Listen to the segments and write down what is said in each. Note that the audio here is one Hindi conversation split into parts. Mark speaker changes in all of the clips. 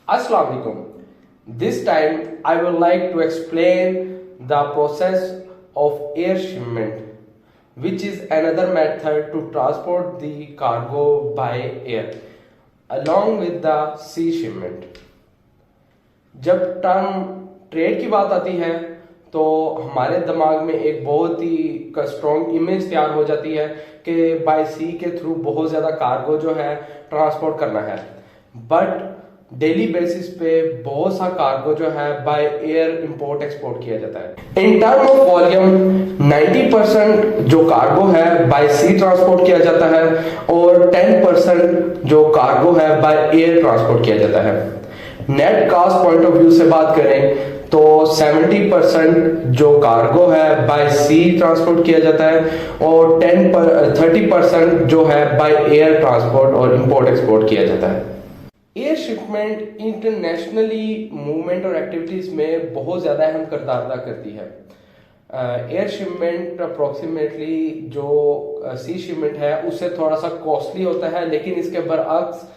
Speaker 1: Assalamu alaikum. This time I would like to explain the process of air shipment, which is another method to transport the cargo by air, along with the sea shipment. जब टर्म ट्रेड की बात आती है तो हमारे दिमाग में एक बहुत ही स्ट्रॉन्ग इमेज तैयार हो जाती है कि बाय सी के थ्रू बहुत ज़्यादा कार्गो जो है ट्रांसपोर्ट करना है। बट डेली बेसिस पे बहुत सा कार्गो जो है बाय एयर इंपोर्ट एक्सपोर्ट किया जाता है। इन टर्म ऑफ वॉल्यूम 90% जो कार्गो है बाय सी ट्रांसपोर्ट किया जाता है और 10% जो कार्गो है बाय एयर ट्रांसपोर्ट किया जाता है। Net cost point of view से बात करें तो 70% जो कार्गो है बाय सी ट्रांसपोर्ट किया जाता है और 30% जो है बाय एयर ट्रांसपोर्ट और इंपोर्ट एक्सपोर्ट किया जाता है। एयर शिपमेंट इंटरनेशनली मूवमेंट और एक्टिविटीज में बहुत ज़्यादा अहम किरदार अदा करती है। एयर शिपमेंट अप्रोक्सीमेटली जो सी शिपमेंट है उससे थोड़ा सा कॉस्टली होता है, लेकिन इसके बरअक्स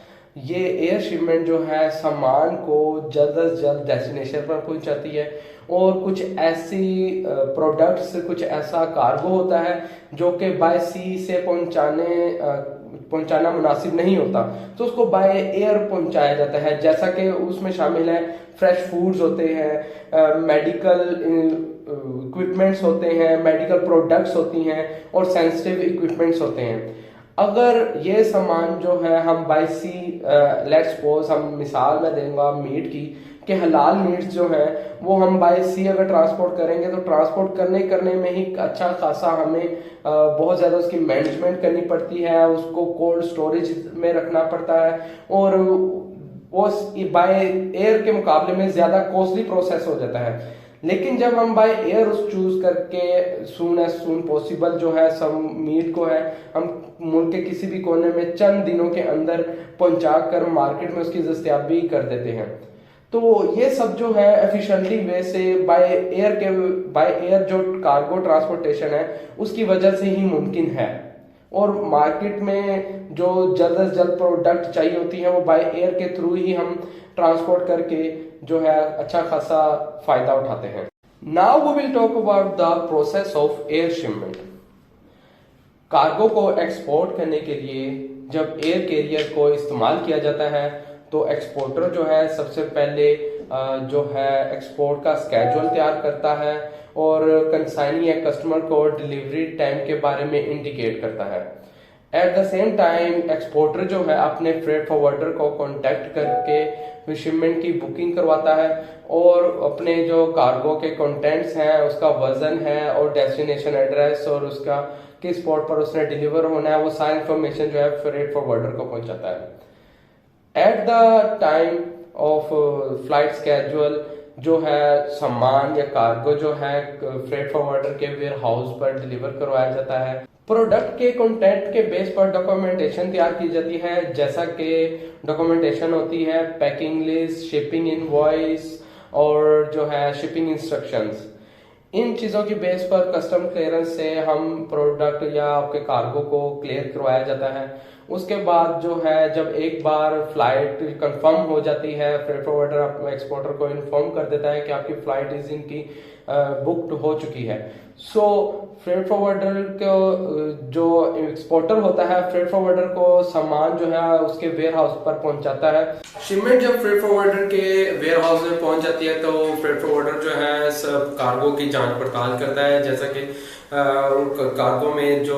Speaker 1: ये एयर शिपमेंट जो है सामान को जल्द से जल्द डेस्टिनेशन पर पहुंचाती है और कुछ ऐसी प्रोडक्ट्स, कुछ ऐसा कार्गो होता है जो कि बाय सी से पहुंचाना मुनासिब नहीं होता, तो उसको बाय एयर पहुंचाया जाता है। जैसा कि उसमें शामिल है फ्रेश फूड्स होते हैं, मेडिकल इक्विपमेंट्स होते हैं, मेडिकल प्रोडक्ट्स होती हैं और सेंसिटिव इक्विपमेंट्स होते हैं। अगर ये सामान जो है हम बाय सी, लेट्स सपोज हम मिसाल में देंगे मीट की कि हलाल मीट्स जो है वो हम बाय सी अगर ट्रांसपोर्ट करेंगे तो ट्रांसपोर्ट करने में ही अच्छा खासा हमें बहुत ज़्यादा उसकी मैनेजमेंट करनी पड़ती है, उसको कोल्ड स्टोरेज में रखना पड़ता है और वो बाय एयर के मुकाबले में ज़्यादा कॉस्टली प्रोसेस हो जाता है। लेकिन जब हम बाय एयर उस चूज करके सून एज सून पॉसिबल जो है सब मीट को है हम मुल्क के किसी भी कोने में चंद दिनों के अंदर पहुंचा कर मार्केट में उसकी दस्तयाबी कर देते हैं, तो ये सब जो है एफिशिएंटली वे से बाय एयर जो कार्गो ट्रांसपोर्टेशन है उसकी वजह से ही मुमकिन है। और मार्केट में जो जल्द से जल्द प्रोडक्ट चाहिए होती है वो बाय एयर के थ्रू ही हम ट्रांसपोर्ट करके जो है अच्छा खासा फायदा उठाते हैं। Now we will talk about the process of air shipment. Cargo को एक्सपोर्ट करने के लिए जब एयर कैरियर को इस्तेमाल किया जाता है तो एक्सपोर्टर जो है सबसे पहले जो है एक्सपोर्ट का स्केड्यूल तैयार करता है और कंसाइनी या कस्टमर को डिलीवरी टाइम के बारे में इंडिकेट करता है। At the same time exporter जो है अपने फ्रेट फॉरवर्डर को कांटेक्ट करके शिपमेंट की बुकिंग करवाता है और अपने जो कार्गो के कंटेंट्स हैं, उसका वजन है और डेस्टिनेशन एड्रेस और उसका किस स्पॉट पर उसने डिलीवर होना है, वो सारी इंफॉर्मेशन जो है फ्रेट फॉरवर्डर को पहुंचाता है। At the time of flight schedule जो है सामान या कार्गो जो है फ्रेट फॉरवर्डर के वेयर हाउस पर डिलीवर करवाया जाता है। प्रोडक्ट के कंटेंट के बेस पर डॉक्यूमेंटेशन तैयार की जाती है, जैसा कि डॉक्यूमेंटेशन होती है पैकिंग लिस्ट, शिपिंग इनवॉइस और जो है शिपिंग इंस्ट्रक्शंस। इन चीज़ों की बेस पर कस्टम क्लियरेंस से हम प्रोडक्ट या आपके कार्गो को क्लियर करवाया जाता है। उसके बाद जो है जब एक बार फ्लाइट कंफर्म हो जाती है, फ्रेट फॉरवर्डर एक्सपोर्टर को इन्फॉर्म कर देता है कि आपकी फ्लाइट इस दिन की बुक्ड हो चुकी है। सो फ्रेट फॉरवर्डर को जो एक्सपोर्टर होता है फ्रेट फॉरवर्डर को सामान जो है उसके वेयर हाउस पर पहुंचाता है। शिपमेंट जब फ्रेट फॉरवर्डर के वेयर हाउस में पहुंच जाती है तो फ्रेट फॉरवर्डर जो है सब कार्गो की जांच पड़ताल करता है, जैसा कि कार्गो में जो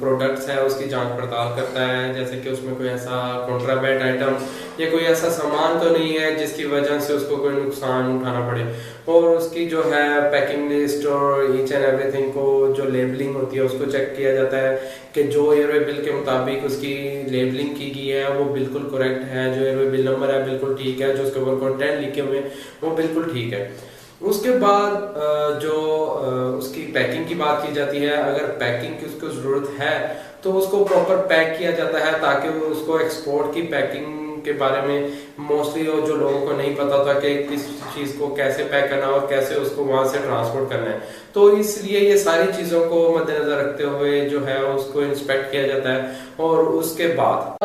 Speaker 1: प्रोडक्ट्स है उसकी जांच पड़ताल करता है, जैसे कि उसमें कोई ऐसा कॉन्ट्राबैंड आइटम या कोई ऐसा सामान तो नहीं है जिसकी वजह से उसको कोई नुकसान उठाना पड़े, और उसकी जो है पैकिंग लिस्ट और ईच एंड एवरीथिंग को जो लेबलिंग होती है उसको चेक किया जाता है कि जो एयरवे बिल के मुताबिक उसकी लेबलिंग की गई है वो बिल्कुल करेक्ट है, जो एयरवे बिल नंबर है बिल्कुल ठीक है, जो उसके ऊपर कंटेंट लिखे हुए हैं वो बिल्कुल ठीक है। उसके बाद जो उसकी पैकिंग की बात की जाती है, अगर पैकिंग की उसको ज़रूरत है तो उसको प्रॉपर पैक किया जाता है ताकि उसको एक्सपोर्ट की पैकिंग के बारे में मोस्टली जो लोगों को नहीं पता था कि किस चीज़ को कैसे पैक करना और कैसे उसको वहाँ से ट्रांसपोर्ट करना है, तो इसलिए ये सारी चीज़ों को मद्देनजर रखते हुए जो है उसको इंस्पेक्ट किया जाता है और उसके बाद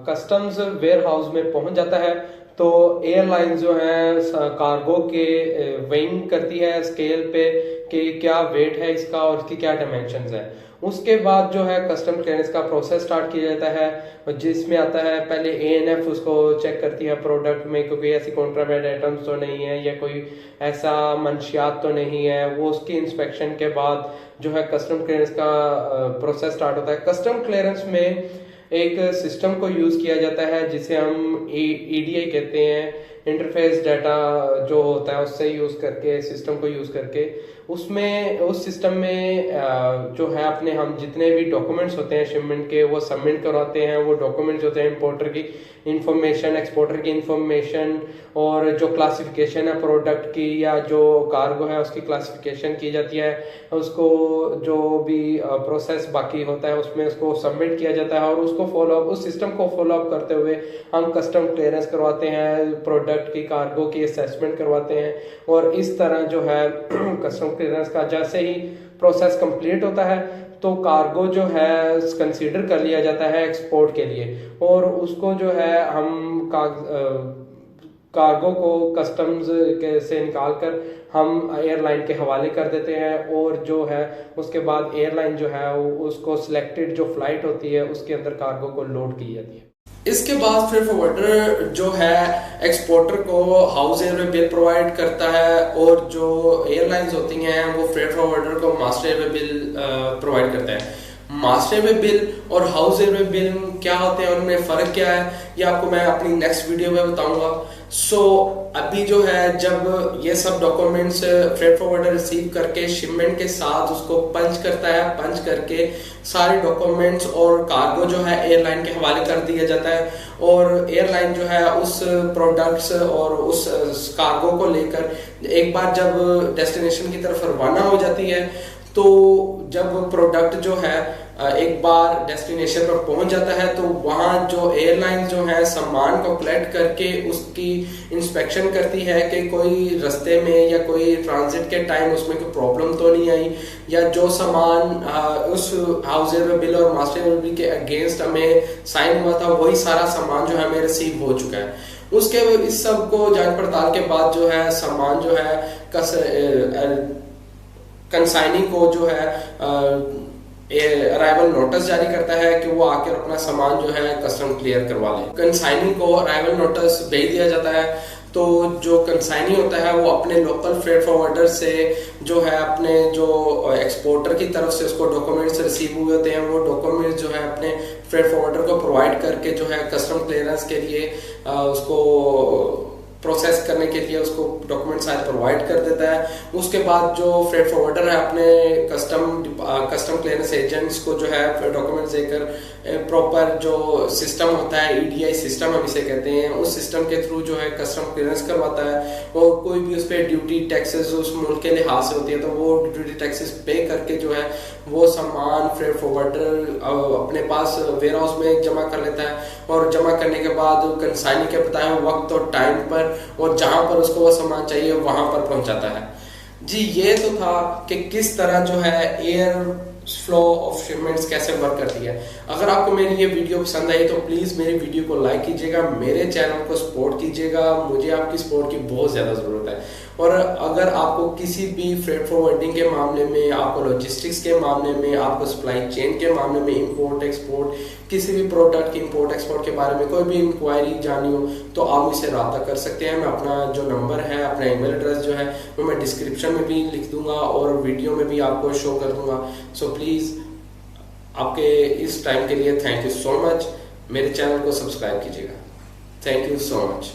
Speaker 1: कस्टम्स वेयर हाउस में पहुंच जाता है तो एयरलाइन जो है कार्गो के वेइंग करती है स्केल पे कि क्या वेट है इसका और इसकी क्या डायमेंशंस है। उसके बाद जो है कस्टम क्लियरेंस का प्रोसेस स्टार्ट किया जाता है, जिसमें आता है पहले ANF उसको चेक करती है प्रोडक्ट में क्योंकि ऐसी कॉन्ट्राबैंड आइटम्स तो नहीं है या कोई ऐसा मंशियात तो नहीं है। वो उसकी इंस्पेक्शन के बाद जो है कस्टम क्लियरेंस का प्रोसेस स्टार्ट होता है। कस्टम क्लियरेंस में एक सिस्टम को यूज किया जाता है जिसे हम EDI कहते हैं, इंटरफेस डाटा जो होता है उससे यूज करके, सिस्टम को यूज करके उसमें उस सिस्टम में जो है अपने हम जितने भी डॉक्यूमेंट्स होते हैं शिपमेंट के वो सबमिट करवाते हैं। वो डॉक्यूमेंट्स होते हैं इंपोर्टर की इंफॉर्मेशन, एक्सपोर्टर की इंफॉर्मेशन और जो क्लासिफिकेशन है प्रोडक्ट की या जो कार्गो है उसकी क्लासिफिकेशन की जाती है। उसको जो भी प्रोसेस बाकी होता है उसमें उसको सबमिट किया जाता है और उसको फॉलोअप, उस सिस्टम को फॉलोअप करते हुए हम कस्टम क्लियरेंस करवाते हैं, प्रोडक्ट की कार्गो की असेसमेंट करवाते हैं। और इस तरह जो है कस्टम क्लियरेंस का जैसे ही प्रोसेस कंप्लीट होता है तो कार्गो जो है कंसीडर कर लिया जाता है एक्सपोर्ट के लिए और उसको जो है हम कार्गो को कस्टम्स से निकाल कर हम एयरलाइन के हवाले कर देते हैं और जो है उसके बाद एयरलाइन जो है उसको सिलेक्टेड जो फ्लाइट होती है उसके अंदर कार्गो को लोड की जाती है। इसके बाद फ्रेट फॉरवर्डर जो है एक्सपोर्टर को हाउस एयरवे बिल प्रोवाइड करता है और जो एयरलाइंस होती हैं वो फ्रेट फॉरवर्डर को मास्टर एयरवे बिल प्रोवाइड करते हैं। मास्टर एयरवे बिल और हाउस एयरवे बिल क्या होते हैं, उनमें फर्क क्या है, ये आपको मैं अपनी नेक्स्ट वीडियो में बताऊंगा। अभी जो है जब ये सब डॉक्यूमेंट्स फ्रेट फॉरवर्डर रिसीव करके शिपमेंट के साथ उसको पंच करता है, पंच करके सारे डॉक्यूमेंट्स और कार्गो जो है एयरलाइन के हवाले कर दिया जाता है और एयरलाइन जो है उस प्रोडक्ट्स और उस कार्गो को लेकर एक बार जब डेस्टिनेशन की तरफ रवाना हो जाती है तो जब प्रोडक्ट जो है एक बार डेस्टिनेशन पर पहुंच जाता है तो वहां जो एयरलाइन जो है सामान को कलेक्ट करके उसकी इंस्पेक्शन करती है कि कोई रास्ते में या कोई ट्रांजिट के टाइम उसमें कोई प्रॉब्लम तो नहीं आई या जो सामान उस हाउस एयरवे बिल और मास्टर एयरवे बिल के अगेंस्ट हमें साइन हुआ था वही सारा सामान जो है हमें रिसीव हो चुका है। उसके इस सब को जांच पड़ताल के बाद जो है सामान जो है कंसाइनी को जो है अराइवल नोटिस जारी करता है कि वो आकर अपना सामान जो है कस्टम क्लियर करवा ले। कंसाइनी को अराइवल नोटिस भेज दिया जाता है तो जो कंसाइनी होता है वो अपने लोकल फ्रेट फॉरवर्डर से जो है अपने जो एक्सपोर्टर की तरफ से उसको डॉक्यूमेंट्स रिसीव हुए होते हैं वो डॉक्यूमेंट्स जो है अपने फ्रेट फॉरवर्डर को प्रोवाइड करके जो है कस्टम क्लियरेंस के लिए उसको प्रोसेस करने के लिए उसको डॉक्यूमेंट साइज प्रोवाइड कर देता है। उसके बाद जो फ्रेट फॉरवर्डर है अपने कस्टम क्लियरेंस एजेंट्स को जो है डॉक्यूमेंट्स देकर प्रॉपर जो सिस्टम होता है EDI सिस्टम हम इसे कहते हैं उस सिस्टम के थ्रू जो है कस्टम क्लियरेंस करवाता है और कोई भी उस पर ड्यूटी टैक्सेस उस मुल्क के लिहाज से होती है तो वो ड्यूटी टैक्सेस पे करके जो है वो सामान फ्रेट फॉरवर्डर अपने पास वेयर हाउस में जमा कर लेता है और जमा करने के बाद कंसाइनी के बताए वक्त और टाइम पर और जहां पर उसको वो सामान चाहिए वहां पर पहुंचाता है। जी ये तो था कि किस तरह जो है एयर फ्लो ऑफ शिपमेंट्स कैसे वर्क करती है। अगर आपको मेरी ये वीडियो पसंद आई तो प्लीज मेरी वीडियो को लाइक कीजिएगा, मेरे चैनल को सपोर्ट कीजिएगा, मुझे आपकी सपोर्ट की बहुत ज्यादा जरूरत है। और अगर आपको किसी भी फ्रेट फॉरवर्डिंग के मामले में, आपको लॉजिस्टिक्स के मामले में, आपको सप्लाई चेन के मामले में, इंपोर्ट एक्सपोर्ट, किसी भी प्रोडक्ट की इंपोर्ट एक्सपोर्ट के बारे में कोई भी इंक्वायरी जानी हो तो आप मुझसे रब्ता कर सकते हैं। मैं अपना जो नंबर है, अपना ईमेल एड्रेस जो है वो मैं डिस्क्रिप्शन में भी लिख दूंगा और वीडियो में भी आपको शो कर दूंगा। सो प्लीज आपके इस टाइम के लिए थैंक यू सो मच। मेरे चैनल को सब्सक्राइब कीजिएगा। Thank you so much.